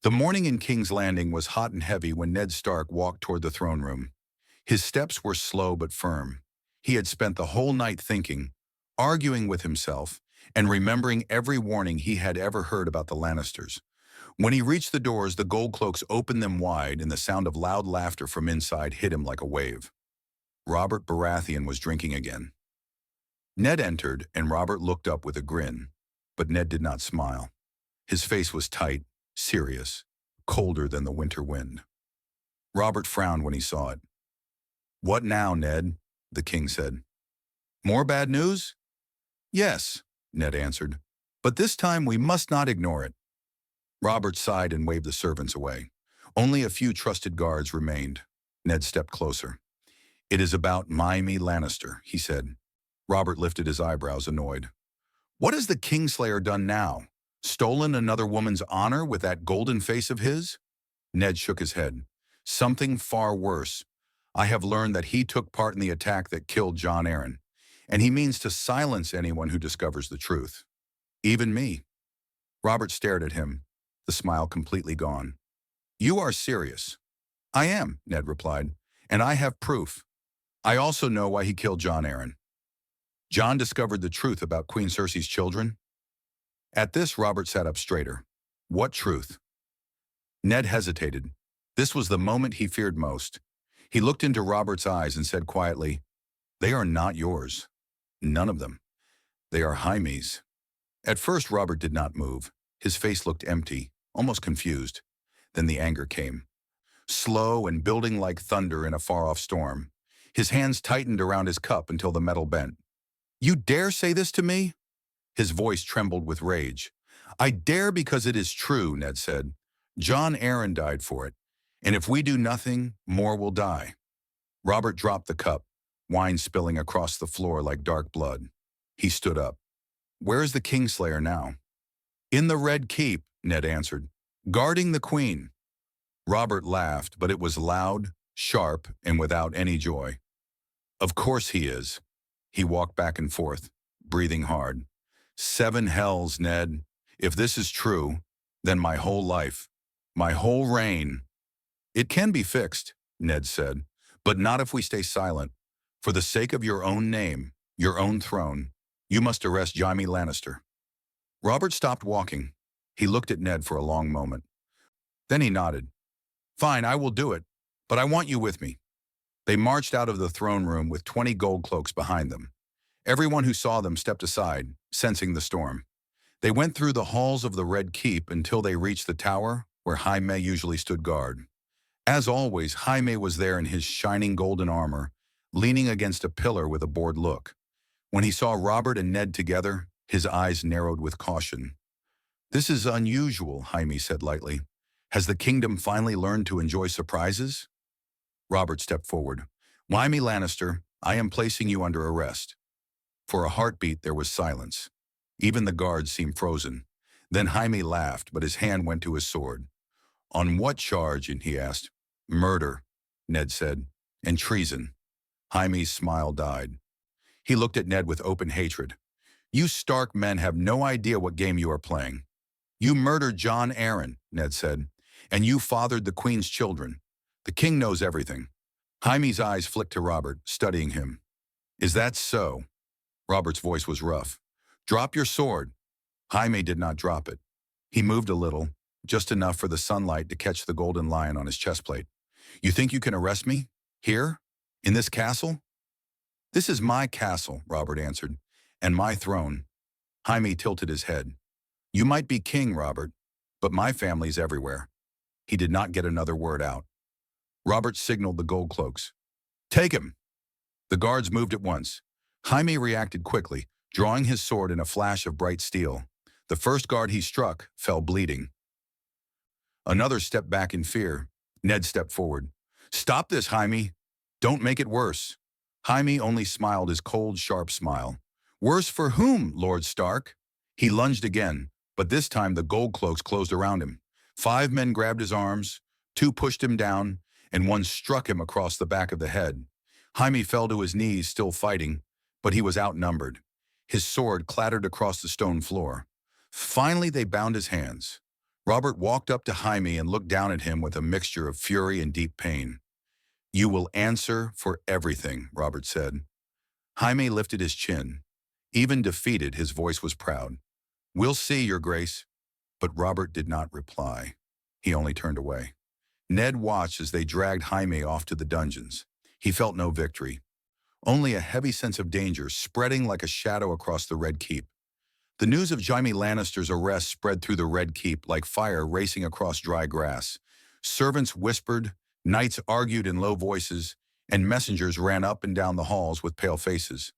The morning in King's Landing was hot and heavy when Ned Stark walked toward the throne room. His steps were slow but firm. He had spent the whole night thinking, arguing with himself, and remembering every warning he had ever heard about the Lannisters. When he reached the doors, the gold cloaks opened them wide, and the sound of loud laughter from inside hit him like a wave. Robert Baratheon was drinking again. Ned entered, and Robert looked up with a grin, but Ned did not smile. His face was tight, serious, colder than the winter wind. Robert frowned when he saw it. "What now, Ned?" the king said. "More bad news?" "Yes," Ned answered, "but this time we must not ignore it." Robert sighed and waved the servants away. Only a few trusted guards remained. Ned stepped closer. "It is about Jaime Lannister," he said. Robert lifted his eyebrows, annoyed. "What has the Kingslayer done now? Stolen another woman's honor with that golden face of his?" Ned shook his head. "Something far worse. I have learned that he took part in the attack that killed Jon Arryn, and he means to silence anyone who discovers the truth. Even me." Robert stared at him, the smile completely gone. "You are serious." "I am," Ned replied, "and I have proof. I also know why he killed Jon Arryn." "Jon discovered the truth about Queen Cersei's children?" At this, Robert sat up straighter. "What truth?" Ned hesitated. This was the moment he feared most. He looked into Robert's eyes and said quietly, "They are not yours. None of them. They are Jaime's." At first, Robert did not move. His face looked empty, almost confused. Then the anger came. Slow and building like thunder in a far-off storm. His hands tightened around his cup until the metal bent. "You dare say this to me?" His voice trembled with rage. "I dare because it is true," Ned said. "Jon Arryn died for it, and if we do nothing, more will die." Robert dropped the cup, wine spilling across the floor like dark blood. He stood up. "Where is the Kingslayer now?" "In the Red Keep," Ned answered, "guarding the Queen." Robert laughed, but it was loud, sharp, and without any joy. "Of course he is." He walked back and forth, breathing hard. "Seven hells, Ned. If this is true, then my whole life, my whole reign—" "It can be fixed," Ned said, "but not if we stay silent. For the sake of your own name, your own throne, you must arrest Jaime Lannister." Robert stopped walking. He looked at Ned for a long moment. Then he nodded. "Fine, I will do it, but I want you with me." They marched out of the throne room with 20 gold cloaks behind them. Everyone who saw them stepped aside, sensing the storm. They went through the halls of the Red Keep until they reached the tower where Jaime usually stood guard. As always, Jaime was there in his shining golden armor, leaning against a pillar with a bored look. When he saw Robert and Ned together, his eyes narrowed with caution. "This is unusual," Jaime said lightly. "Has the kingdom finally learned to enjoy surprises?" Robert stepped forward. "Jaime Lannister, I am placing you under arrest." For a heartbeat, there was silence. Even the guards seemed frozen. Then Jaime laughed, but his hand went to his sword. "On what charge?" he asked. "Murder," Ned said, "and treason." Jaime's smile died. He looked at Ned with open hatred. "You Stark men have no idea what game you are playing. You murdered Jon Arryn," Ned said, "and you fathered the Queen's children. The king knows everything." Jaime's eyes flicked to Robert, studying him. "Is that so?" Robert's voice was rough. "Drop your sword." Jaime did not drop it. He moved a little, just enough for the sunlight to catch the golden lion on his chestplate. "You think you can arrest me? Here? In this castle?" "This is my castle," Robert answered, "and my throne." Jaime tilted his head. "You might be king, Robert, but my family's everywhere." He did not get another word out. Robert signaled the gold cloaks. "Take him!" The guards moved at once. Jaime reacted quickly, drawing his sword in a flash of bright steel. The first guard he struck fell bleeding. Another stepped back in fear. Ned stepped forward. "Stop this, Jaime. Don't make it worse." Jaime only smiled his cold, sharp smile. "Worse for whom, Lord Stark?" He lunged again, but this time the gold cloaks closed around him. 5 men grabbed his arms, 2 pushed him down, and 1 struck him across the back of the head. Jaime fell to his knees, still fighting, but he was outnumbered. His sword clattered across the stone floor. Finally, they bound his hands. Robert walked up to Jaime and looked down at him with a mixture of fury and deep pain. "You will answer for everything," Robert said. Jaime lifted his chin. Even defeated, his voice was proud. "We'll see, Your Grace." But Robert did not reply. He only turned away. Ned watched as they dragged Jaime off to the dungeons. He felt no victory, only a heavy sense of danger spreading like a shadow across the Red Keep. The news of Jaime Lannister's arrest spread through the Red Keep like fire racing across dry grass. Servants whispered, knights argued in low voices, and messengers ran up and down the halls with pale faces.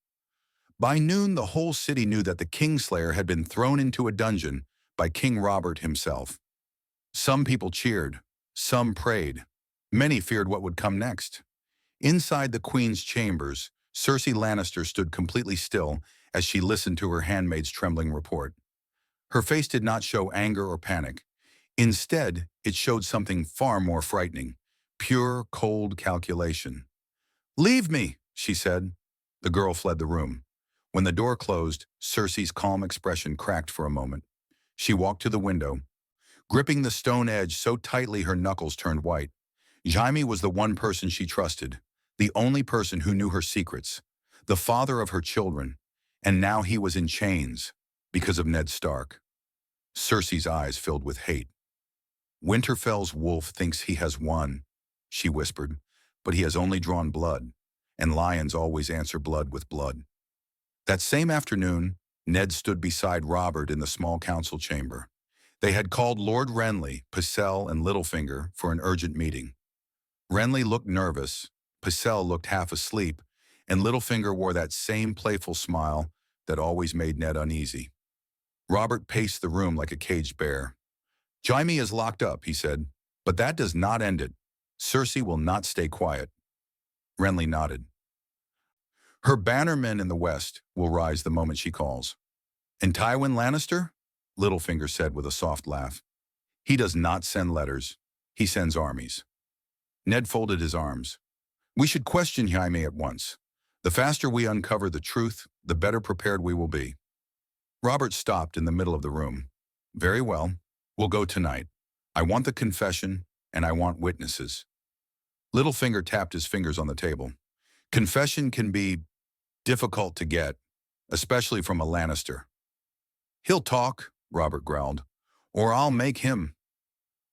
By noon, the whole city knew that the Kingslayer had been thrown into a dungeon by King Robert himself. Some people cheered, some prayed. Many feared what would come next. Inside the Queen's chambers, Cersei Lannister stood completely still as she listened to her handmaid's trembling report. Her face did not show anger or panic. Instead, it showed something far more frightening, pure, cold calculation. "Leave me," she said. The girl fled the room. When the door closed, Cersei's calm expression cracked for a moment. She walked to the window, gripping the stone edge so tightly her knuckles turned white. Jaime was the one person she trusted, the only person who knew her secrets, the father of her children, and now he was in chains because of Ned Stark. Cersei's eyes filled with hate. "Winterfell's wolf thinks he has won," she whispered, "but he has only drawn blood, and lions always answer blood with blood." That same afternoon, Ned stood beside Robert in the small council chamber. They had called Lord Renly, Pycelle, and Littlefinger for an urgent meeting. Renly looked nervous, Pycelle looked half asleep, and Littlefinger wore that same playful smile that always made Ned uneasy. Robert paced the room like a caged bear. "Jaime is locked up," he said, "but that does not end it. Cersei will not stay quiet." Renly nodded. "Her bannermen in the west will rise the moment she calls." "And Tywin Lannister?" Littlefinger said with a soft laugh. "He does not send letters. He sends armies." Ned folded his arms. "We should question Jaime at once. The faster we uncover the truth, the better prepared we will be." Robert stopped in the middle of the room. "Very well. We'll go tonight. I want the confession, and I want witnesses." Littlefinger tapped his fingers on the table. "Confession can be difficult to get, especially from a Lannister." "He'll talk," Robert growled, "or I'll make him."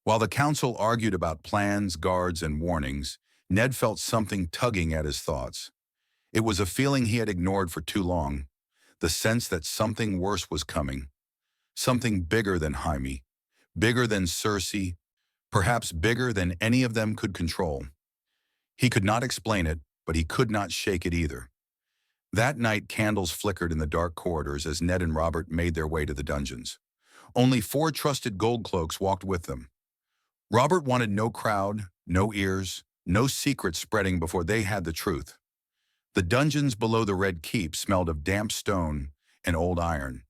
While the council argued about plans, guards, and warnings, Ned felt something tugging at his thoughts. It was a feeling he had ignored for too long, the sense that something worse was coming. Something bigger than Jaime, bigger than Cersei, perhaps bigger than any of them could control. He could not explain it, but he could not shake it either. That night, candles flickered in the dark corridors as Ned and Robert made their way to the dungeons. Only 4 trusted gold cloaks walked with them. Robert wanted no crowd, no ears, no secrets spreading before they had the truth. The dungeons below the Red Keep smelled of damp stone and old iron.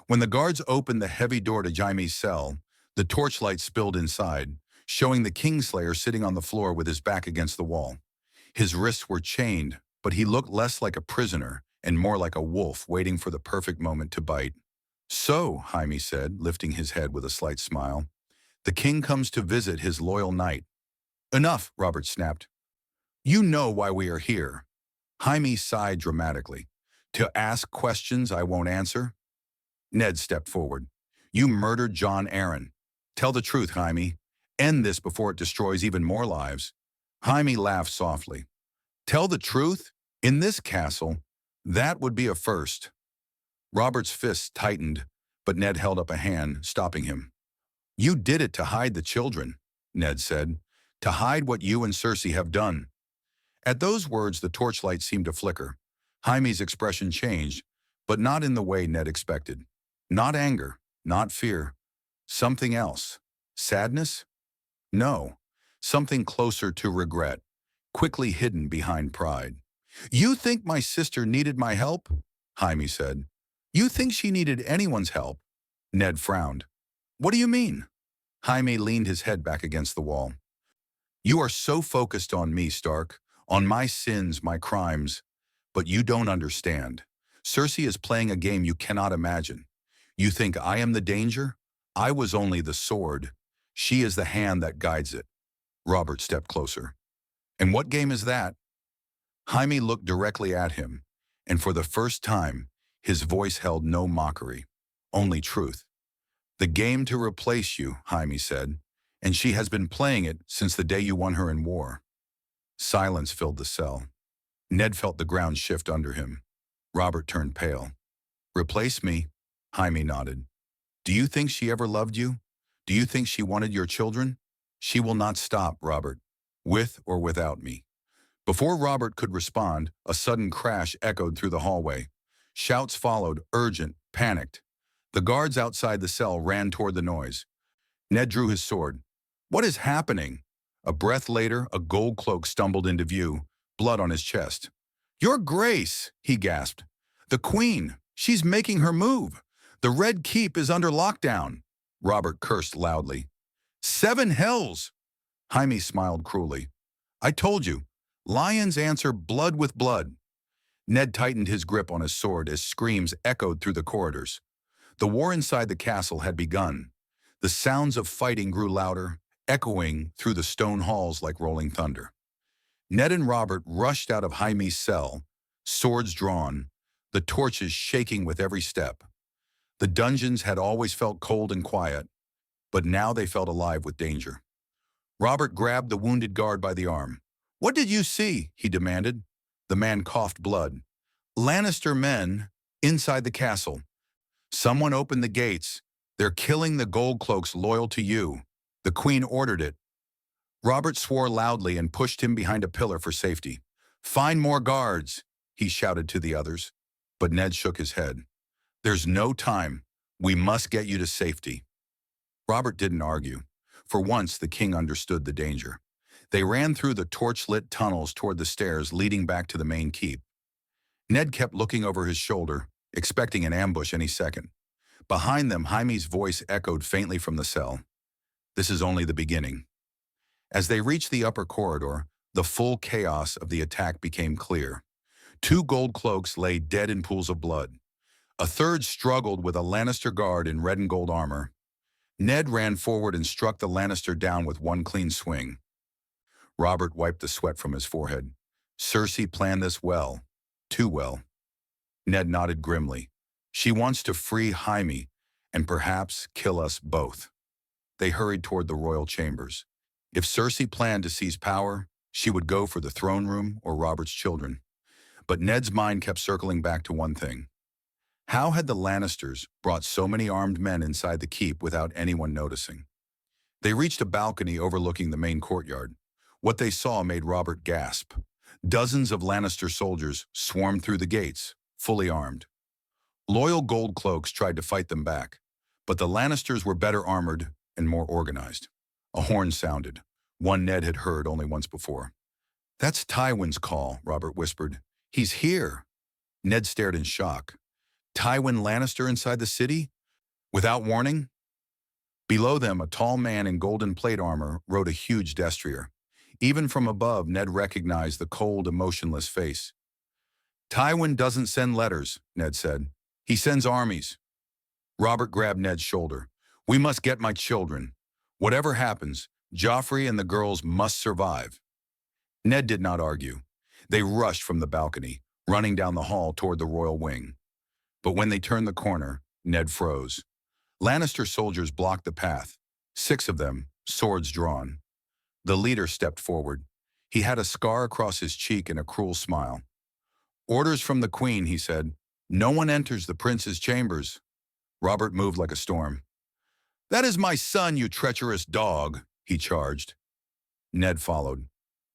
When the guards opened the heavy door to Jaime's cell, the torchlight spilled inside, showing the Kingslayer sitting on the floor with his back against the wall. His wrists were chained, but he looked less like a prisoner and more like a wolf waiting for the perfect moment to bite. "So," Jaime said, lifting his head with a slight smile, "the king comes to visit his loyal knight." "Enough," Robert snapped. "You know why we are here." Jaime sighed dramatically. "To ask questions I won't answer?" Ned stepped forward. "You murdered Jon Arryn. Tell the truth, Jaime. End this before it destroys even more lives." Jaime laughed softly. "Tell the truth? In this castle? That would be a first." Robert's fists tightened, but Ned held up a hand, stopping him. "You did it to hide the children," Ned said. "To hide what you and Cersei have done." At those words, the torchlight seemed to flicker. Jaime's expression changed, but not in the way Ned expected. Not anger, not fear. Something else. Sadness? No. Something closer to regret, quickly hidden behind pride. "You think my sister needed my help?" Jaime said. "You think she needed anyone's help?" Ned frowned. "What do you mean?" Jaime leaned his head back against the wall. "You are so focused on me, Stark, on my sins, my crimes, but you don't understand. Cersei is playing a game you cannot imagine. You think I am the danger? I was only the sword. She is the hand that guides it. Robert stepped closer. And what game is that? Jaime looked directly at him, and for the first time, his voice held no mockery, only truth. The game to replace you, Jaime said, and she has been playing it since the day you won her in war. Silence filled the cell. Ned felt the ground shift under him. Robert turned pale. Replace me? Jaime nodded. Do you think she ever loved you? Do you think she wanted your children? She will not stop, Robert, with or without me. Before Robert could respond, a sudden crash echoed through the hallway. Shouts followed, urgent, panicked. The guards outside the cell ran toward the noise. Ned drew his sword. What is happening? A breath later, a gold cloak stumbled into view, blood on his chest. Your Grace, he gasped. The Queen, she's making her move. The Red Keep is under lockdown. Robert cursed loudly. 7 hells! Jaime smiled cruelly. I told you, lions answer blood with blood. Ned tightened his grip on his sword as screams echoed through the corridors. The war inside the castle had begun. The sounds of fighting grew louder, echoing through the stone halls like rolling thunder. Ned and Robert rushed out of Jaime's cell, swords drawn, the torches shaking with every step. The dungeons had always felt cold and quiet, but now they felt alive with danger. Robert grabbed the wounded guard by the arm. What did you see? He demanded. The man coughed blood. Lannister men inside the castle. Someone opened the gates. They're killing the gold cloaks loyal to you. The Queen ordered it. Robert swore loudly and pushed him behind a pillar for safety. Find more guards, he shouted to the others. But Ned shook his head. There's no time. We must get you to safety. Robert didn't argue. For once, the king understood the danger. They ran through the torch-lit tunnels toward the stairs leading back to the main keep. Ned kept looking over his shoulder, expecting an ambush any second. Behind them, Jaime's voice echoed faintly from the cell. This is only the beginning. As they reached the upper corridor, the full chaos of the attack became clear. 2 gold cloaks lay dead in pools of blood. A third struggled with a Lannister guard in red and gold armor. Ned ran forward and struck the Lannister down with one clean swing. Robert wiped the sweat from his forehead. Cersei planned this well, too well. Ned nodded grimly. She wants to free Jaime and perhaps kill us both. They hurried toward the royal chambers. If Cersei planned to seize power, she would go for the throne room or Robert's children. But Ned's mind kept circling back to one thing. How had the Lannisters brought so many armed men inside the keep without anyone noticing? They reached a balcony overlooking the main courtyard. What they saw made Robert gasp. Dozens of Lannister soldiers swarmed through the gates, fully armed. Loyal gold cloaks tried to fight them back, but the Lannisters were better armored and more organized. A horn sounded, one Ned had heard only once before. That's Tywin's call, Robert whispered. He's here. Ned stared in shock. Tywin Lannister inside the city? Without warning? Below them, a tall man in golden plate armor rode a huge destrier. Even from above, Ned recognized the cold, emotionless face. Tywin doesn't send letters, Ned said. He sends armies. Robert grabbed Ned's shoulder. We must get my children. Whatever happens, Joffrey and the girls must survive. Ned did not argue. They rushed from the balcony, running down the hall toward the royal wing. But when they turned the corner, Ned froze. Lannister soldiers blocked the path, 6 of them, swords drawn. The leader stepped forward. He had a scar across his cheek and a cruel smile. Orders from the Queen, he said. No one enters the prince's chambers. Robert moved like a storm. That is my son, you treacherous dog, he charged. Ned followed.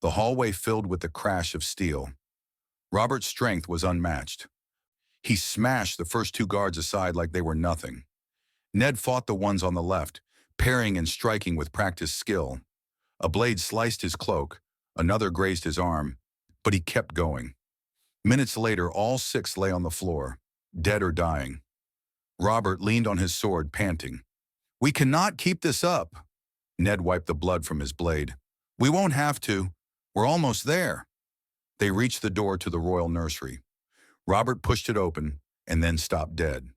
The hallway filled with the crash of steel. Robert's strength was unmatched. He smashed the first 2 guards aside like they were nothing. Ned fought the ones on the left, parrying and striking with practiced skill. A blade sliced his cloak, another grazed his arm, but he kept going. Minutes later, all 6 lay on the floor, dead or dying. Robert leaned on his sword, panting. We cannot keep this up. Ned wiped the blood from his blade. We won't have to. We're almost there. They reached the door to the royal nursery. Robert pushed it open and then stopped dead.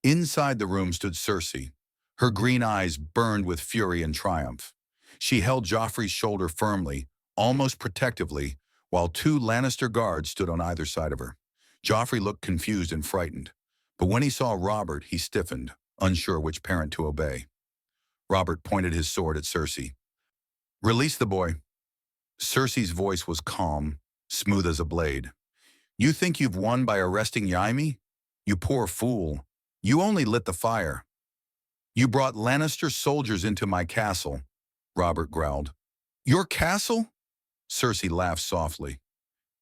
Inside the room stood Cersei, Her green eyes burned with fury and triumph. She held Joffrey's shoulder firmly, almost protectively, while two Lannister guards stood on either side of her. Joffrey looked confused and frightened, but when he saw Robert, he stiffened, unsure which parent to obey. Robert pointed his sword at Cersei. "Release the boy." Cersei's voice was calm, smooth as a blade. "You think you've won by arresting Jaime? You poor fool. You only lit the fire. You brought Lannister soldiers into my castle," Robert growled. "Your castle?" Cersei laughed softly.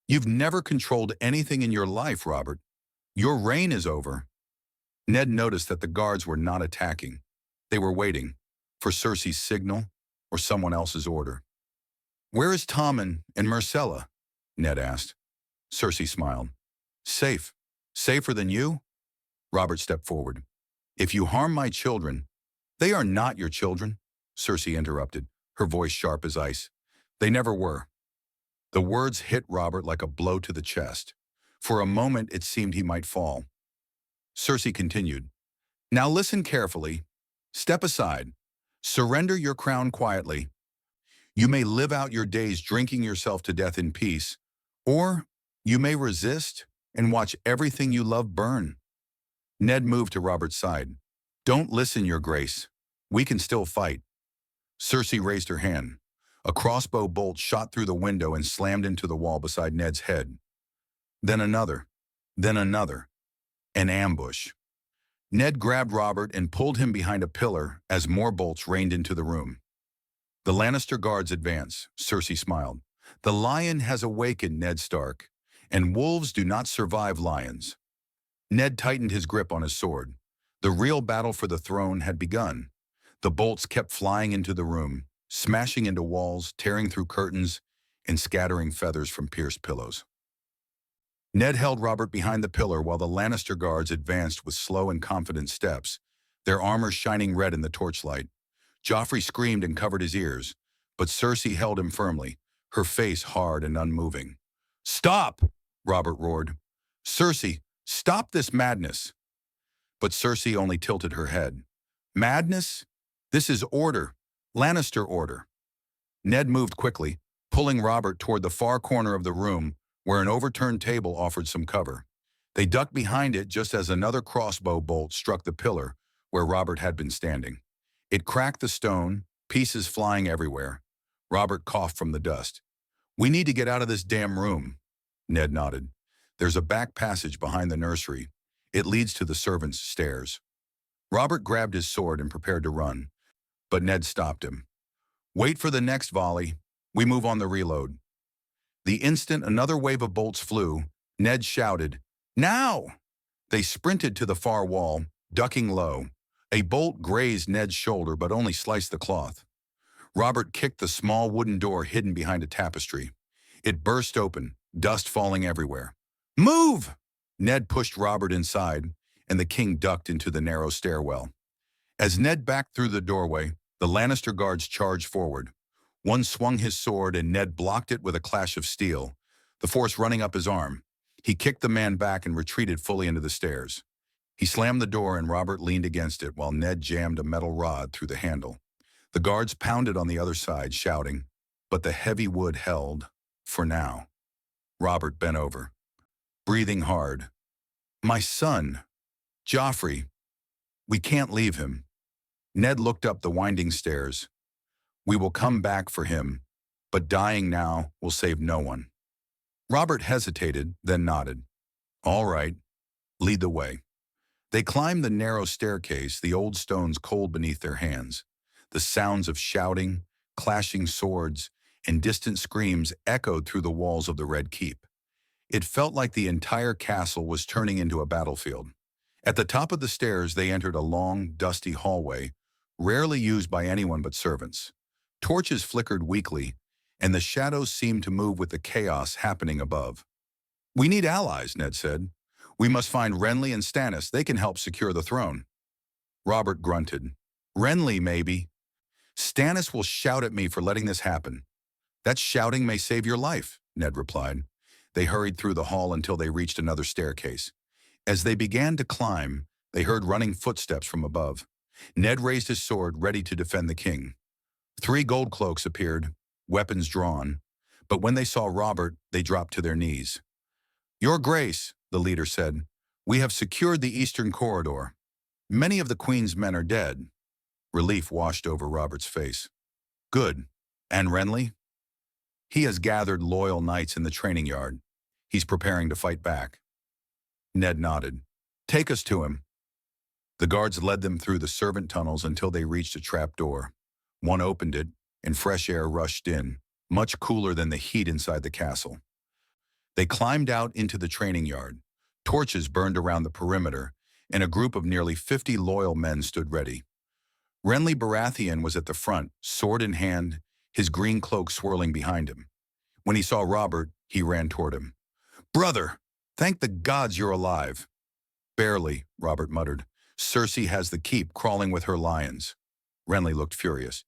"You've never controlled anything in your life, Robert. Your reign is over." Ned noticed that the guards were not attacking. They were waiting for Cersei's signal or someone else's order. "Where is Tommen and Myrcella?" Ned asked. Cersei smiled. "Safe. Safer than you?" Robert stepped forward. "If you harm my children—" "They are not your children," Cersei interrupted, her voice sharp as ice. "They never were." The words hit Robert like a blow to the chest. For a moment, it seemed he might fall. Cersei continued, "Now listen carefully. Step aside. Surrender your crown quietly. You may live out your days drinking yourself to death in peace, or you may resist and watch everything you love burn." Ned moved to Robert's side. "Don't listen, Your Grace. We can still fight." Cersei raised her hand. A crossbow bolt shot through the window and slammed into the wall beside Ned's head. Then another. Then another. An ambush. Ned grabbed Robert and pulled him behind a pillar as more bolts rained into the room. "The Lannister guards advance," Cersei smiled. "The lion has awakened, Ned Stark, and wolves do not survive lions." Ned tightened his grip on his sword. The real battle for the throne had begun. The bolts kept flying into the room, smashing into walls, tearing through curtains, and scattering feathers from pierced pillows. Ned held Robert behind the pillar while the Lannister guards advanced with slow and confident steps, their armor shining red in the torchlight. Joffrey screamed and covered his ears, but Cersei held him firmly, her face hard and unmoving. "Stop!" Robert roared. "Cersei, stop this madness!" But Cersei only tilted her head. "Madness? This is order. Lannister order." Ned moved quickly, pulling Robert toward the far corner of the room where an overturned table offered some cover. They ducked behind it just as another crossbow bolt struck the pillar where Robert had been standing. It cracked the stone, pieces flying everywhere. Robert coughed from the dust. "We need to get out of this damn room." Ned nodded. "There's a back passage behind the nursery. It leads to the servants' stairs." Robert grabbed his sword and prepared to run, but Ned stopped him. "Wait for the next volley. We move on the reload." The instant another wave of bolts flew, Ned shouted, "Now!" They sprinted to the far wall, ducking low. A bolt grazed Ned's shoulder but only sliced the cloth. Robert kicked the small wooden door hidden behind a tapestry. It burst open, dust falling everywhere. "Move!" Ned pushed Robert inside, and the king ducked into the narrow stairwell. As Ned backed through the doorway, the Lannister guards charged forward. One swung his sword and Ned blocked it with a clash of steel, the force running up his arm. He kicked the man back and retreated fully into the stairs. He slammed the door and Robert leaned against it while Ned jammed a metal rod through the handle. The guards pounded on the other side, shouting, but the heavy wood held, for now. Robert bent over, breathing hard. "My son, Joffrey, we can't leave him." Ned looked up the winding stairs. "We will come back for him, but dying now will save no one." Robert hesitated, then nodded. "All right, lead the way." They climbed the narrow staircase, the old stones cold beneath their hands. The sounds of shouting, clashing swords, and distant screams echoed through the walls of the Red Keep. It felt like the entire castle was turning into a battlefield. At the top of the stairs, they entered a long, dusty hallway, rarely used by anyone but servants. Torches flickered weakly, and the shadows seemed to move with the chaos happening above. "We need allies," Ned said. "We must find Renly and Stannis. They can help secure the throne." Robert grunted. "Renly, maybe. Stannis will shout at me for letting this happen." "That shouting may save your life," Ned replied. They hurried through the hall until they reached another staircase. As they began to climb, they heard running footsteps from above. Ned raised his sword, ready to defend the king. 3 gold cloaks appeared, weapons drawn, but when they saw Robert, they dropped to their knees. "Your Grace," the leader said, "we have secured the eastern corridor. Many of the Queen's men are dead." Relief washed over Robert's face. "Good. And Renly?" "He has gathered loyal knights in the training yard. He's preparing to fight back." Ned nodded. "Take us to him." The guards led them through the servant tunnels until they reached a trap door. One opened it, and fresh air rushed in, much cooler than the heat inside the castle. They climbed out into the training yard. Torches burned around the perimeter, and a group of nearly 50 loyal men stood ready. Renly Baratheon was at the front, sword in hand, his green cloak swirling behind him. When he saw Robert, he ran toward him. "Brother, thank the gods you're alive." "Barely," Robert muttered. "Cersei has the keep crawling with her lions." Renly looked furious.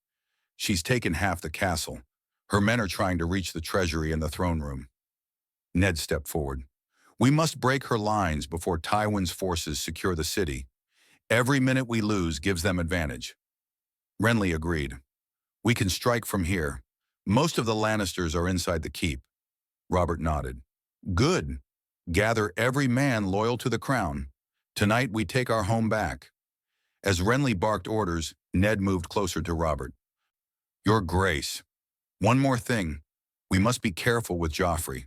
"She's taken half the castle. Her men are trying to reach the treasury and the throne room." Ned stepped forward. "We must break her lines before Tywin's forces secure the city. Every minute we lose gives them advantage." Renly agreed. "We can strike from here. Most of the Lannisters are inside the keep." Robert nodded. "Good. Gather every man loyal to the crown. Tonight we take our home back." As Renly barked orders, Ned moved closer to Robert. "Your Grace, one more thing. We must be careful with Joffrey."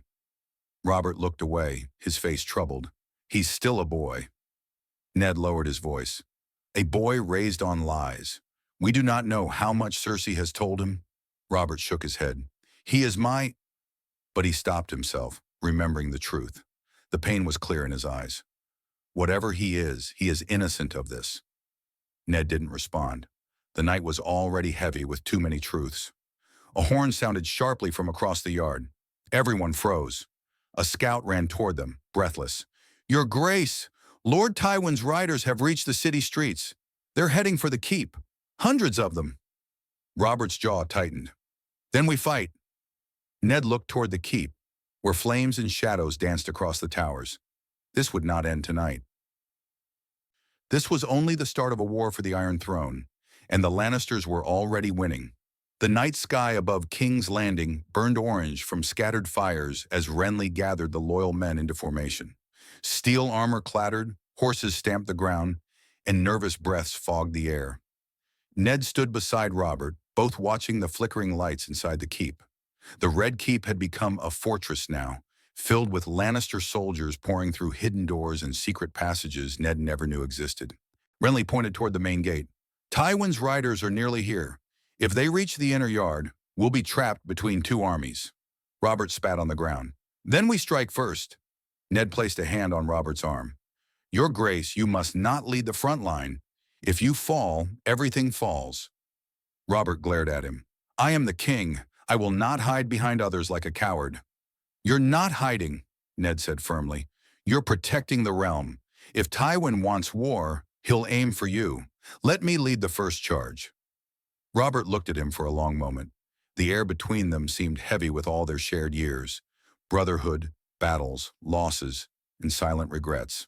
Robert looked away, his face troubled. "He's still a boy." Ned lowered his voice. "A boy raised on lies. We do not know how much Cersei has told him." Robert shook his head. "He is my—" But he stopped himself, remembering the truth. The pain was clear in his eyes. "Whatever he is innocent of this." Ned didn't respond. The night was already heavy with too many truths. A horn sounded sharply from across the yard. Everyone froze. A scout ran toward them, breathless. "Your Grace, Lord Tywin's riders have reached the city streets. They're heading for the keep. Hundreds of them." Robert's jaw tightened. "Then we fight." Ned looked toward the keep, where flames and shadows danced across the towers. This would not end tonight. This was only the start of a war for the Iron Throne, and the Lannisters were already winning. The night sky above King's Landing burned orange from scattered fires as Renly gathered the loyal men into formation. Steel armor clattered, horses stamped the ground, and nervous breaths fogged the air. Ned stood beside Robert, both watching the flickering lights inside the keep. The Red Keep had become a fortress now, filled with Lannister soldiers pouring through hidden doors and secret passages Ned never knew existed. Renly pointed toward the main gate. "Tywin's riders are nearly here. If they reach the inner yard, we'll be trapped between 2 armies." Robert spat on the ground. "Then we strike first." Ned placed a hand on Robert's arm. "Your Grace, you must not lead the front line. If you fall, everything falls." Robert glared at him. "I am the king. I will not hide behind others like a coward." "You're not hiding," Ned said firmly. "You're protecting the realm. If Tywin wants war, he'll aim for you. Let me lead the first charge." Robert looked at him for a long moment. The air between them seemed heavy with all their shared years. Brotherhood, battles, losses, and silent regrets.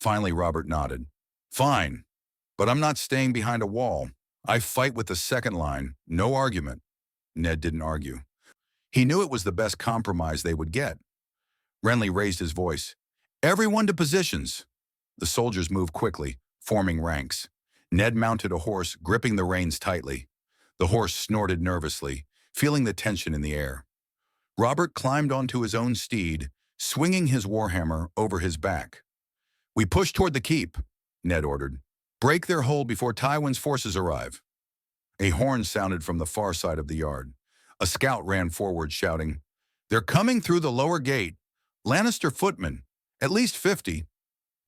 Finally, Robert nodded. "Fine, but I'm not staying behind a wall. I fight with the second line, no argument." Ned didn't argue. He knew it was the best compromise they would get. Renly raised his voice. "Everyone to positions." The soldiers moved quickly, forming ranks. Ned mounted a horse, gripping the reins tightly. The horse snorted nervously, feeling the tension in the air. Robert climbed onto his own steed, swinging his warhammer over his back. "We push toward the keep," Ned ordered. "Break their hold before Tywin's forces arrive." A horn sounded from the far side of the yard. A scout ran forward, shouting, "They're coming through the lower gate. Lannister footmen, at least 50.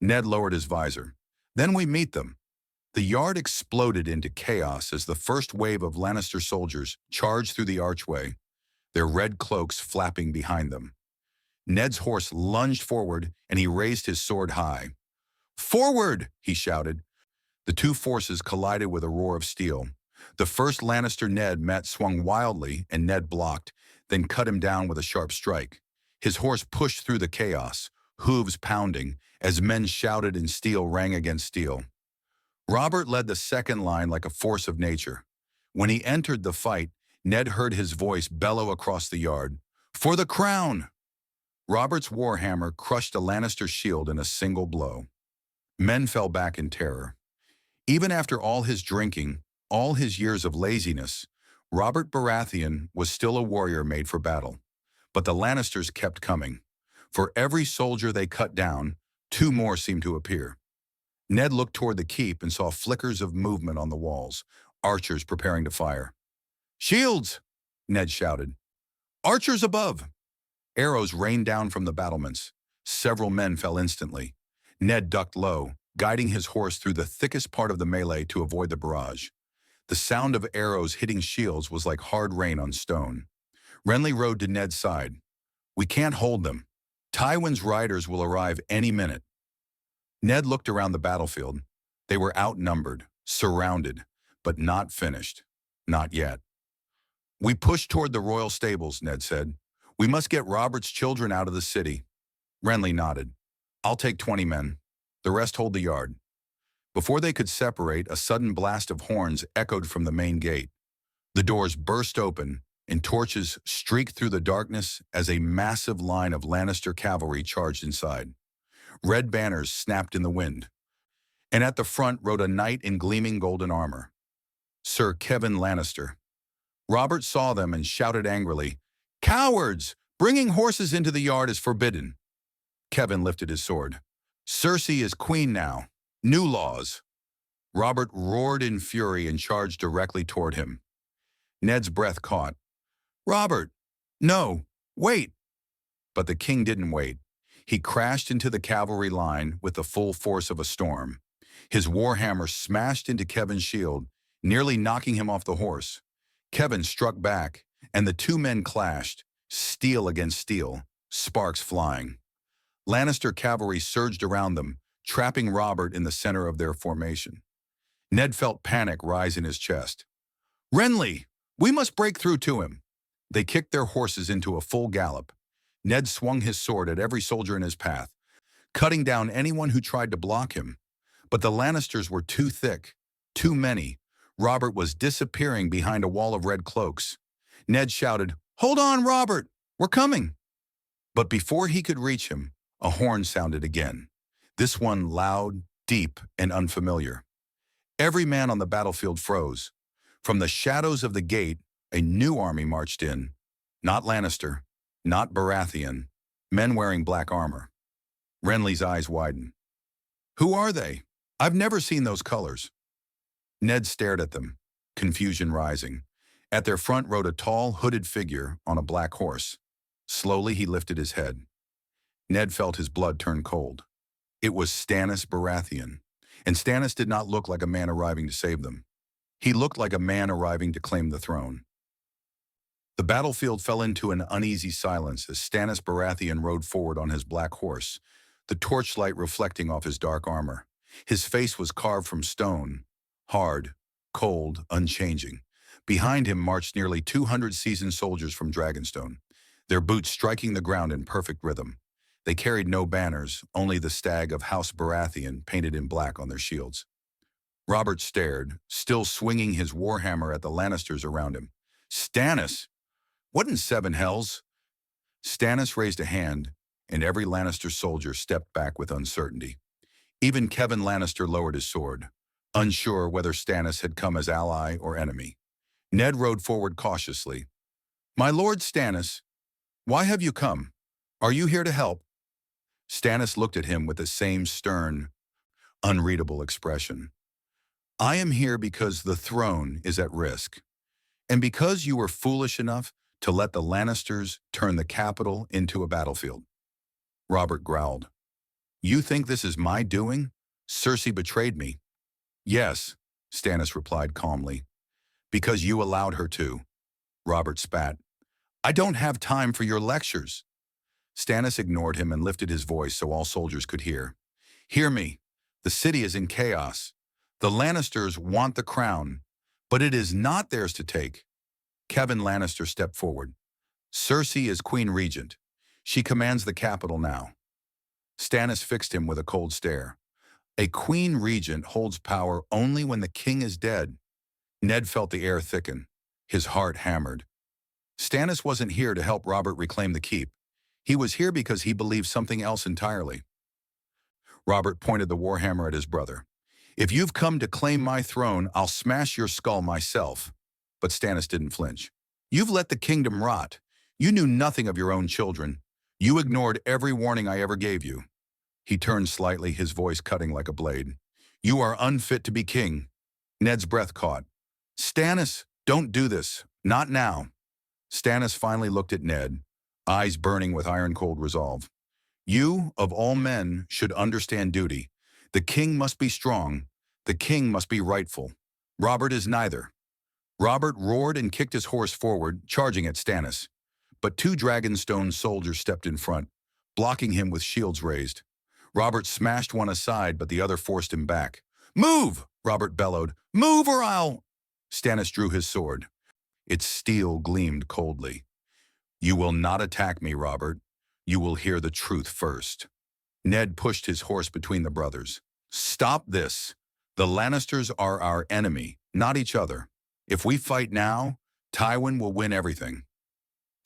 Ned lowered his visor. "Then we meet them." The yard exploded into chaos as the first wave of Lannister soldiers charged through the archway, their red cloaks flapping behind them. Ned's horse lunged forward, and he raised his sword high. "Forward!" he shouted. The 2 forces collided with a roar of steel. The first Lannister Ned met swung wildly, and Ned blocked, then cut him down with a sharp strike. His horse pushed through the chaos, hooves pounding, as men shouted and steel rang against steel. Robert led the second line like a force of nature. When he entered the fight, Ned heard his voice bellow across the yard, "For the crown!" Robert's warhammer crushed a Lannister shield in a single blow. Men fell back in terror. Even after all his drinking, all his years of laziness, Robert Baratheon was still a warrior made for battle. But the Lannisters kept coming. For every soldier they cut down, two more seemed to appear. Ned looked toward the keep and saw flickers of movement on the walls, archers preparing to fire. "Shields!" Ned shouted. "Archers above!" Arrows rained down from the battlements. Several men fell instantly. Ned ducked low, guiding his horse through the thickest part of the melee to avoid the barrage. The sound of arrows hitting shields was like hard rain on stone. Renly rode to Ned's side. "We can't hold them. Tywin's riders will arrive any minute." Ned looked around the battlefield. They were outnumbered, surrounded, but not finished. Not yet. "We push toward the royal stables," Ned said. "We must get Robert's children out of the city." Renly nodded. "I'll take 20 men. The rest hold the yard." Before they could separate, a sudden blast of horns echoed from the main gate. The doors burst open, and torches streaked through the darkness as a massive line of Lannister cavalry charged inside. Red banners snapped in the wind, and at the front rode a knight in gleaming golden armor. Sir Kevan Lannister. Robert saw them and shouted angrily, "Cowards! Bringing horses into the yard is forbidden." Kevan lifted his sword. "Cersei is queen now. New laws." Robert roared in fury and charged directly toward him. Ned's breath caught. "Robert! No! Wait!" But the king didn't wait. He crashed into the cavalry line with the full force of a storm. His warhammer smashed into Kevan's shield, nearly knocking him off the horse. Kevan struck back, and the two men clashed, steel against steel, sparks flying. Lannister cavalry surged around them, trapping Robert in the center of their formation. Ned felt panic rise in his chest. "Renly! We must break through to him!" They kicked their horses into a full gallop. Ned swung his sword at every soldier in his path, cutting down anyone who tried to block him. But the Lannisters were too thick, too many. Robert was disappearing behind a wall of red cloaks. Ned shouted, "Hold on, Robert! We're coming!" But before he could reach him, a horn sounded again. This one loud, deep, and unfamiliar. Every man on the battlefield froze. From the shadows of the gate, a new army marched in. Not Lannister, not Baratheon, men wearing black armor. Renly's eyes widened. "Who are they? I've never seen those colors." Ned stared at them, confusion rising. At their front rode a tall, hooded figure on a black horse. Slowly he lifted his head. Ned felt his blood turn cold. It was Stannis Baratheon, and Stannis did not look like a man arriving to save them. He looked like a man arriving to claim the throne. The battlefield fell into an uneasy silence as Stannis Baratheon rode forward on his black horse, the torchlight reflecting off his dark armor. His face was carved from stone, hard, cold, unchanging. Behind him marched nearly 200 seasoned soldiers from Dragonstone, their boots striking the ground in perfect rhythm. They carried no banners, only the stag of House Baratheon painted in black on their shields. Robert stared, still swinging his warhammer at the Lannisters around him. "Stannis! What in seven hells?" Stannis raised a hand, and every Lannister soldier stepped back with uncertainty. Even Kevan Lannister lowered his sword, unsure whether Stannis had come as ally or enemy. Ned rode forward cautiously. "My lord Stannis, why have you come? Are you here to help?" Stannis looked at him with the same stern, unreadable expression. "I am here because the throne is at risk, and because you were foolish enough to let the Lannisters turn the capital into a battlefield." Robert growled. "You think this is my doing? Cersei betrayed me." "Yes," Stannis replied calmly. "Because you allowed her to." Robert spat. "I don't have time for your lectures." Stannis ignored him and lifted his voice so all soldiers could hear. "Hear me. The city is in chaos. The Lannisters want the crown, but it is not theirs to take." Kevan Lannister stepped forward. "Cersei is Queen Regent. She commands the capital now." Stannis fixed him with a cold stare. A queen regent holds power only when the king is dead. Ned felt the air thicken. His heart hammered. Stannis wasn't here to help Robert reclaim the keep. He was here because he believed something else entirely. Robert pointed the warhammer at his brother. If you've come to claim my throne, I'll smash your skull myself. But Stannis didn't flinch. You've let the kingdom rot. You knew nothing of your own children. You ignored every warning I ever gave you. He turned slightly, his voice cutting like a blade. You are unfit to be king. Ned's breath caught. Stannis, don't do this. Not now. Stannis finally looked at Ned, eyes burning with iron-cold resolve. You, of all men, should understand duty. The king must be strong. The king must be rightful. Robert is neither. Robert roared and kicked his horse forward, charging at Stannis. But two Dragonstone soldiers stepped in front, blocking him with shields raised. Robert smashed one aside, but the other forced him back. Move! Robert bellowed. Move or I'll... Stannis drew his sword. Its steel gleamed coldly. You will not attack me, Robert. You will hear the truth first. Ned pushed his horse between the brothers. Stop this. The Lannisters are our enemy, not each other. If we fight now, Tywin will win everything.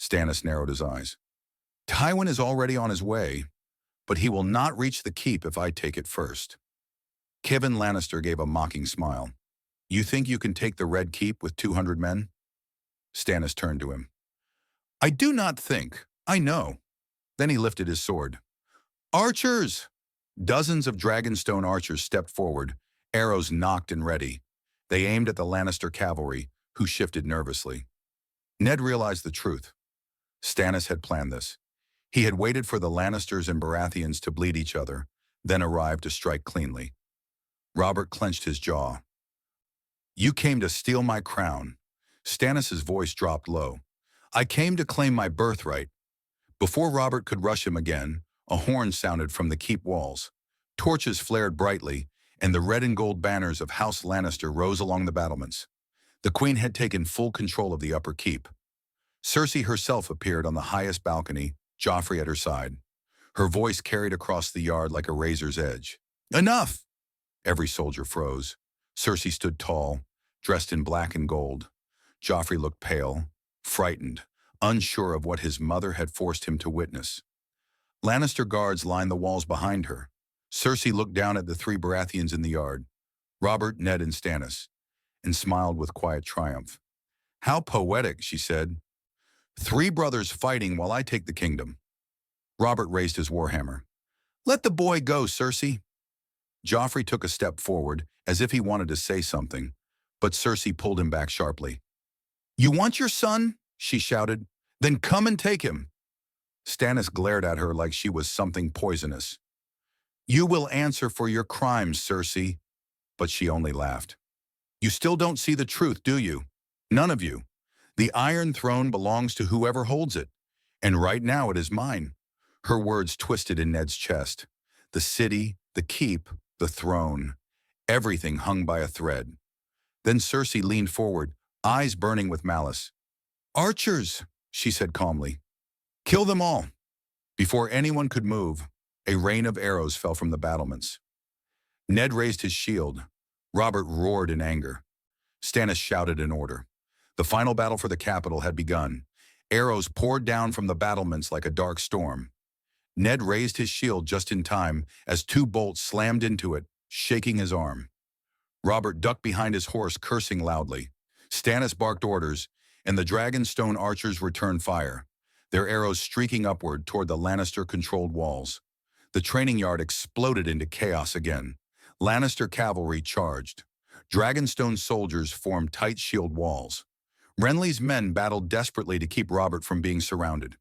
Stannis narrowed his eyes. Tywin is already on his way, but he will not reach the keep if I take it first. Kevin Lannister gave a mocking smile. You think you can take the Red Keep with 200 men? Stannis turned to him. I do not think. I know. Then he lifted his sword. Archers! Dozens of Dragonstone archers stepped forward, arrows nocked and ready. They aimed at the Lannister cavalry, who shifted nervously. Ned realized the truth. Stannis had planned this. He had waited for the Lannisters and Baratheons to bleed each other, then arrived to strike cleanly. Robert clenched his jaw. You came to steal my crown. Stannis' voice dropped low. I came to claim my birthright. Before Robert could rush him again, a horn sounded from the keep walls. Torches flared brightly, and the red and gold banners of House Lannister rose along the battlements. The queen had taken full control of the upper keep. Cersei herself appeared on the highest balcony, Joffrey at her side. Her voice carried across the yard like a razor's edge. Enough! Every soldier froze. Cersei stood tall, dressed in black and gold. Joffrey looked pale, frightened, unsure of what his mother had forced him to witness. Lannister guards lined the walls behind her. Cersei looked down at the three Baratheons in the yard, Robert, Ned, and Stannis, and smiled with quiet triumph. How poetic, she said. 3 brothers fighting while I take the kingdom. Robert raised his warhammer. Let the boy go, Cersei. Joffrey took a step forward, as if he wanted to say something, but Cersei pulled him back sharply. You want your son? She shouted. Then come and take him. Stannis glared at her like she was something poisonous. You will answer for your crimes, Cersei. But she only laughed. You still don't see the truth, do you? None of you. The Iron Throne belongs to whoever holds it, and right now it is mine. Her words twisted in Ned's chest. The city, the keep, the throne. Everything hung by a thread. Then Cersei leaned forward, eyes burning with malice. Archers, she said calmly. Kill them all. Before anyone could move, a rain of arrows fell from the battlements. Ned raised his shield. Robert roared in anger. Stannis shouted an order. The final battle for the capital had begun. Arrows poured down from the battlements like a dark storm. Ned raised his shield just in time as 2 bolts slammed into it, shaking his arm. Robert ducked behind his horse, cursing loudly. Stannis barked orders, and the Dragonstone archers returned fire, their arrows streaking upward toward the Lannister-controlled walls. The training yard exploded into chaos again. Lannister cavalry charged. Dragonstone soldiers formed tight shield walls. Renly's men battled desperately to keep Robert from being surrounded.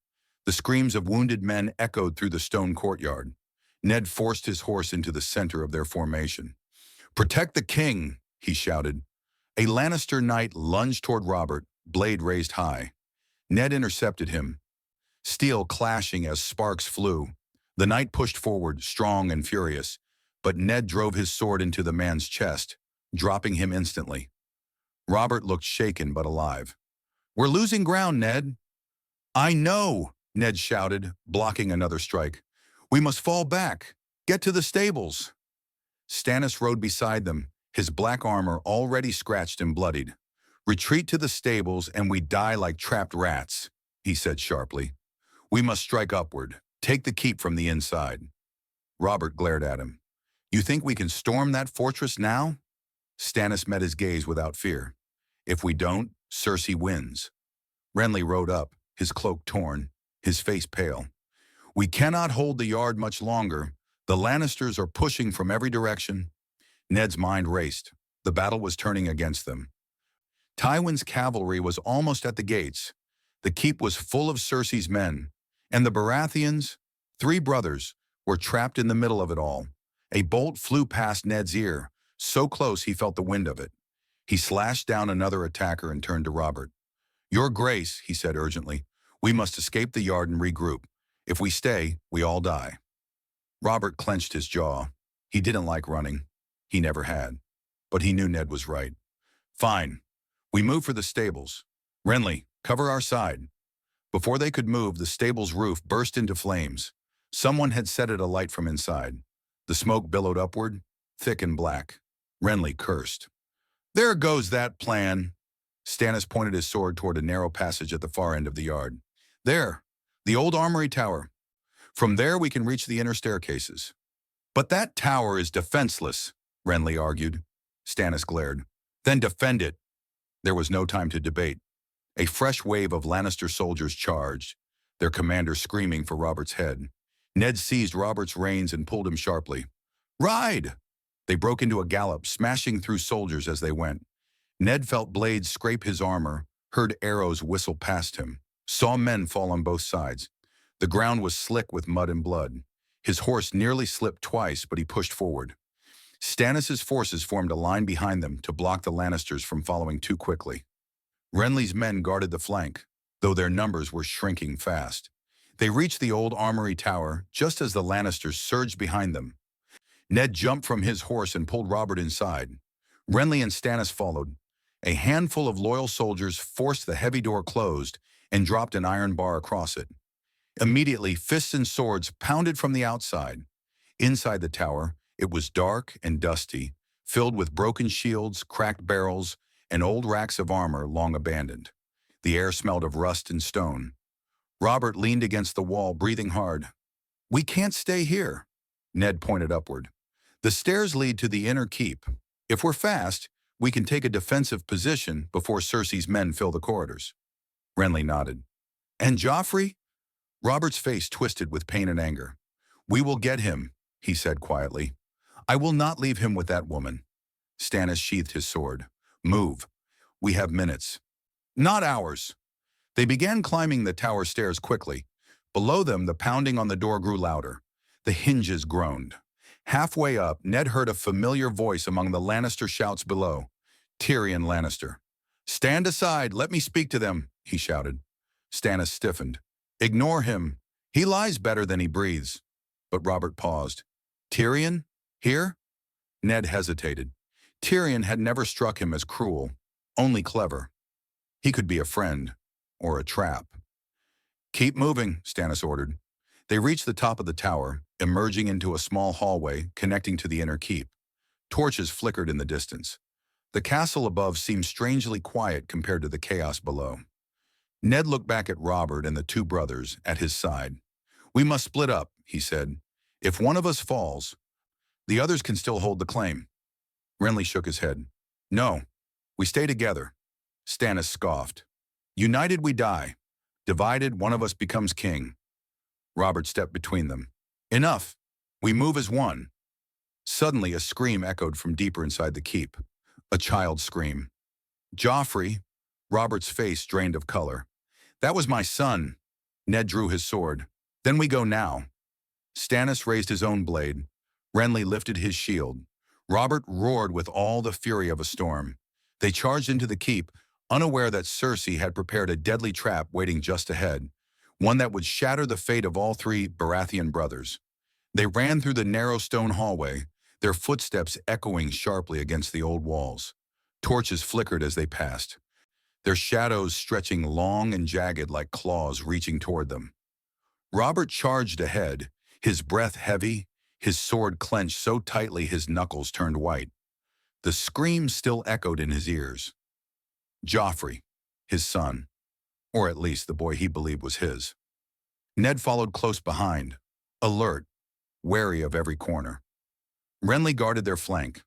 The screams of wounded men echoed through the stone courtyard. Ned forced his horse into the center of their formation. Protect the king, he shouted. A Lannister knight lunged toward Robert, blade raised high. Ned intercepted him, steel clashing as sparks flew. The knight pushed forward, strong and furious, but Ned drove his sword into the man's chest, dropping him instantly. Robert looked shaken but alive. We're losing ground, Ned. I know, Ned shouted, blocking another strike. We must fall back. Get to the stables. Stannis rode beside them, his black armor already scratched and bloodied. "Retreat to the stables and we die like trapped rats," he said sharply. "We must strike upward, take the keep from the inside." Robert glared at him. "You think we can storm that fortress now?" Stannis met his gaze without fear. "If we don't, Cersei wins." Renly rode up, his cloak torn, his face pale. "We cannot hold the yard much longer. The Lannisters are pushing from every direction." Ned's mind raced. The battle was turning against them. Tywin's cavalry was almost at the gates. The keep was full of Cersei's men, and the Baratheons, 3 brothers, were trapped in the middle of it all. A bolt flew past Ned's ear, so close he felt the wind of it. He slashed down another attacker and turned to Robert. "Your Grace," he said urgently, "we must escape the yard and regroup. If we stay, we all die." Robert clenched his jaw. He didn't like running. He never had. But he knew Ned was right. "Fine. We move for the stables. Renly, cover our side." Before they could move, the stable's roof burst into flames. Someone had set it alight from inside. The smoke billowed upward, thick and black. Renly cursed. "There goes that plan." Stannis pointed his sword toward a narrow passage at the far end of the yard. "There, the old armory tower. From there we can reach the inner staircases." "But that tower is defenseless," Renly argued. Stannis glared. "Then defend it." There was no time to debate. A fresh wave of Lannister soldiers charged, their commander screaming for Robert's head. Ned seized Robert's reins and pulled him sharply. "Ride!" They broke into a gallop, smashing through soldiers as they went. Ned felt blades scrape his armor, heard arrows whistle past him, saw men fall on both sides. The ground was slick with mud and blood. His horse nearly slipped twice, but he pushed forward. Stannis' forces formed a line behind them to block the Lannisters from following too quickly. Renly's men guarded the flank, though their numbers were shrinking fast. They reached the old armory tower just as the Lannisters surged behind them. Ned jumped from his horse and pulled Robert inside. Renly and Stannis followed. A handful of loyal soldiers forced the heavy door closed and dropped an iron bar across it. Immediately, fists and swords pounded from the outside. Inside the tower, it was dark and dusty, filled with broken shields, cracked barrels, and old racks of armor long abandoned. The air smelled of rust and stone. Robert leaned against the wall, breathing hard. "We can't stay here." Ned pointed upward. "The stairs lead to the inner keep. If we're fast, we can take a defensive position before Cersei's men fill the corridors." Renly nodded. "And Joffrey?" Robert's face twisted with pain and anger. "We will get him," he said quietly. "I will not leave him with that woman." Stannis sheathed his sword. "Move. We have minutes." "Not hours." They began climbing the tower stairs quickly. Below them, the pounding on the door grew louder. The hinges groaned. Halfway up, Ned heard a familiar voice among the Lannister shouts below. Tyrion Lannister. "Stand aside, let me speak to them," he shouted. Stannis stiffened. "Ignore him. He lies better than he breathes." But Robert paused. "Tyrion? Here?" Ned hesitated. Tyrion had never struck him as cruel, only clever. He could be a friend, or a trap. "Keep moving," Stannis ordered. They reached the top of the tower, emerging into a small hallway connecting to the inner keep. Torches flickered in the distance. The castle above seemed strangely quiet compared to the chaos below. Ned looked back at Robert and the 2 brothers at his side. "We must split up," he said. "If one of us falls, the others can still hold the claim." Renly shook his head. "No, we stay together." Stannis scoffed. "United we die. Divided, one of us becomes king." Robert stepped between them. "Enough. We move as one." Suddenly, a scream echoed from deeper inside the keep. A child's scream. "Joffrey!" Robert's face drained of color. "That was my son." Ned drew his sword. "Then we go now." Stannis raised his own blade. Renly lifted his shield. Robert roared with all the fury of a storm. They charged into the keep, unaware that Cersei had prepared a deadly trap waiting just ahead, one that would shatter the fate of all 3 Baratheon brothers. They ran through the narrow stone hallway, their footsteps echoing sharply against the old walls. Torches flickered as they passed, their shadows stretching long and jagged like claws reaching toward them. Robert charged ahead, his breath heavy, his sword clenched so tightly his knuckles turned white. The scream still echoed in his ears. Joffrey, his son, or at least the boy he believed was his. Ned followed close behind, alert, wary of every corner. Renly guarded their flank.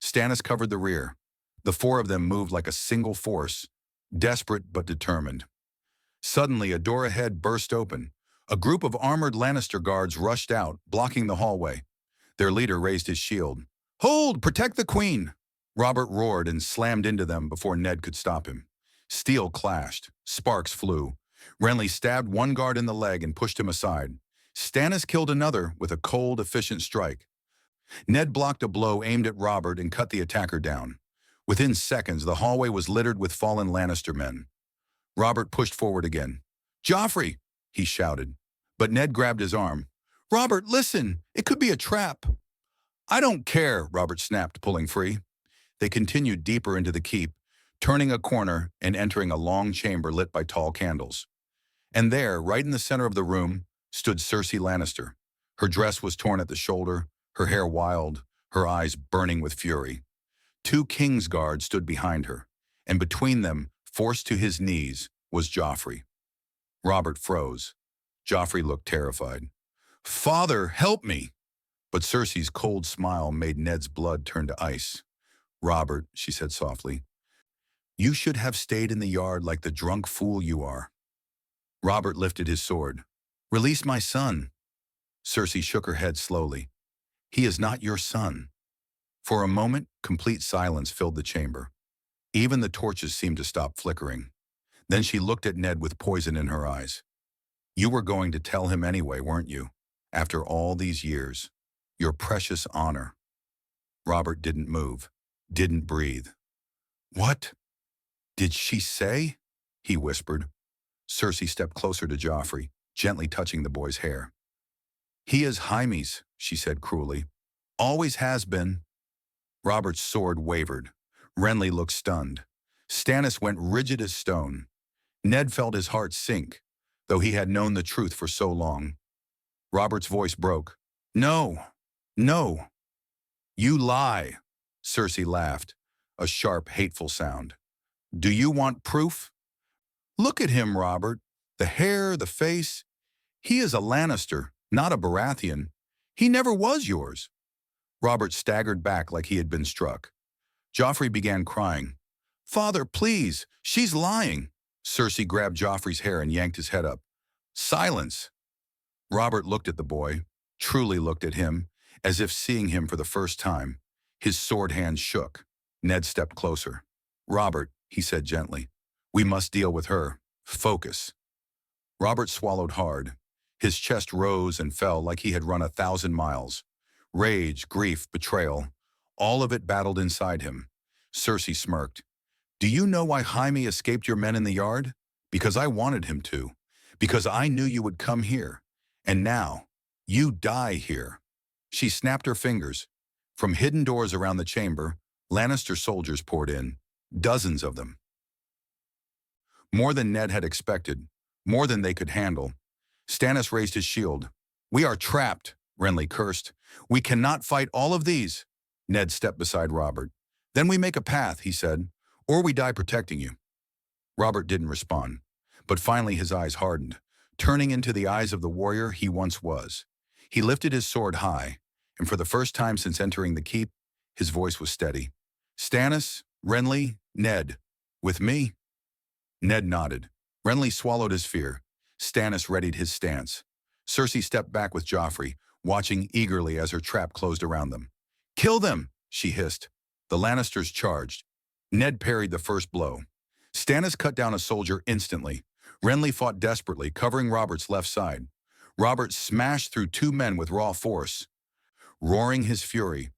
Stannis covered the rear. The four of them moved like a single force, desperate but determined. Suddenly, a door ahead burst open. A group of armored Lannister guards rushed out, blocking the hallway. Their leader raised his shield. "Hold! Protect the queen!" Robert roared and slammed into them before Ned could stop him. Steel clashed. Sparks flew. Renly stabbed one guard in the leg and pushed him aside. Stannis killed another with a cold, efficient strike. Ned blocked a blow aimed at Robert and cut the attacker down. Within seconds, the hallway was littered with fallen Lannister men. Robert pushed forward again. "Joffrey!" he shouted. But Ned grabbed his arm. "Robert, listen! It could be a trap!" "I don't care," Robert snapped, pulling free. They continued deeper into the keep, turning a corner and entering a long chamber lit by tall candles. And there, right in the center of the room, stood Cersei Lannister. Her dress was torn at the shoulder, her hair wild, her eyes burning with fury. Two King's guards stood behind her, and between them, forced to his knees, was Joffrey. Robert froze. Joffrey looked terrified. "Father, help me!" But Cersei's cold smile made Ned's blood turn to ice. "Robert," she said softly, "you should have stayed in the yard like the drunk fool you are." Robert lifted his sword. "Release my son." Cersei shook her head slowly. "He is not your son." For a moment, complete silence filled the chamber. Even the torches seemed to stop flickering. Then she looked at Ned with poison in her eyes. "You were going to tell him anyway, weren't you? After all these years. Your precious honor." Robert didn't move, didn't breathe. "What did she say?" he whispered. Cersei stepped closer to Joffrey, gently touching the boy's hair. "He is Jaime's," she said cruelly. "Always has been." Robert's sword wavered. Renly looked stunned. Stannis went rigid as stone. Ned felt his heart sink, though he had known the truth for so long. Robert's voice broke. "No, no." "You lie," Cersei laughed, a sharp, hateful sound. "Do you want proof? Look at him, Robert. The hair, the face. He is a Lannister, not a Baratheon. He never was yours." Robert staggered back like he had been struck. Joffrey began crying. "Father, please, she's lying." Cersei grabbed Joffrey's hair and yanked his head up. "Silence." Robert looked at the boy, truly looked at him, as if seeing him for the first time. His sword hand shook. Ned stepped closer. "Robert," he said gently, "we must deal with her. Focus." Robert swallowed hard. His chest rose and fell like he had run 1,000 miles. Rage, grief, betrayal, all of it battled inside him. Cersei smirked. "Do you know why Jaime escaped your men in the yard? Because I wanted him to. Because I knew you would come here. And now, you die here." She snapped her fingers. From hidden doors around the chamber, Lannister soldiers poured in, dozens of them. More than Ned had expected, more than they could handle. Stannis raised his shield. "We are trapped," Renly cursed. "We cannot fight all of these." Ned stepped beside Robert. "Then we make a path," he said, "or we die protecting you." Robert didn't respond, but finally his eyes hardened, turning into the eyes of the warrior he once was. He lifted his sword high, and for the first time since entering the keep, his voice was steady. "Stannis, Renly, Ned, with me?" Ned nodded. Renly swallowed his fear. Stannis readied his stance. Cersei stepped back with Joffrey, watching eagerly as her trap closed around them. "Kill them!" she hissed. The Lannisters charged. Ned parried the first blow. Stannis cut down a soldier instantly. Renly fought desperately, covering Robert's left side. Robert smashed through two men with raw force, roaring his fury.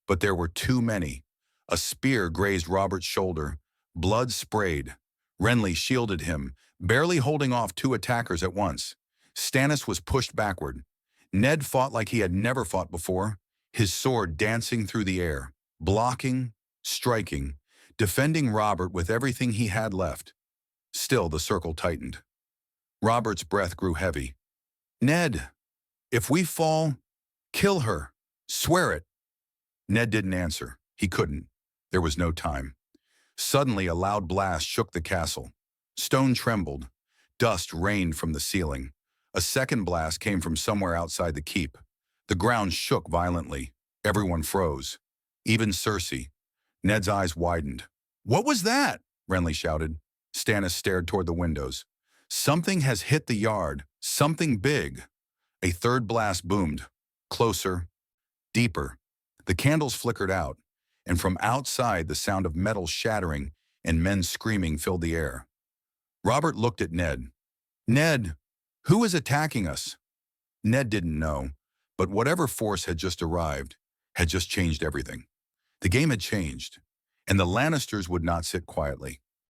But there were too many. A spear grazed Robert's shoulder. Blood sprayed. Renly shielded him, barely holding off two attackers at once. Stannis was pushed backward. Ned fought like he had never fought before, his sword dancing through the air, blocking, striking, defending Robert with everything he had left. Still, the circle tightened. Robert's breath grew heavy. "Ned, if we fall, kill her," Swear it. Ned didn't answer. He couldn't. There was no time. Suddenly, a loud blast shook the castle. Stone trembled. Dust rained from the ceiling. A second blast came from somewhere outside the keep. The ground shook violently. Everyone froze. Even Cersei. Ned's eyes widened. "What was that?" Renly shouted. Stannis stared toward the windows. "Something has hit the yard. Something big." A third blast boomed. Closer. Deeper. The candles flickered out, and from outside the sound of metal shattering and men screaming filled the air. Robert looked at Ned. "Ned, who is attacking us?" Ned didn't know, but whatever force had just arrived had just changed everything. The game had changed, and the Lannisters would not sit quietly.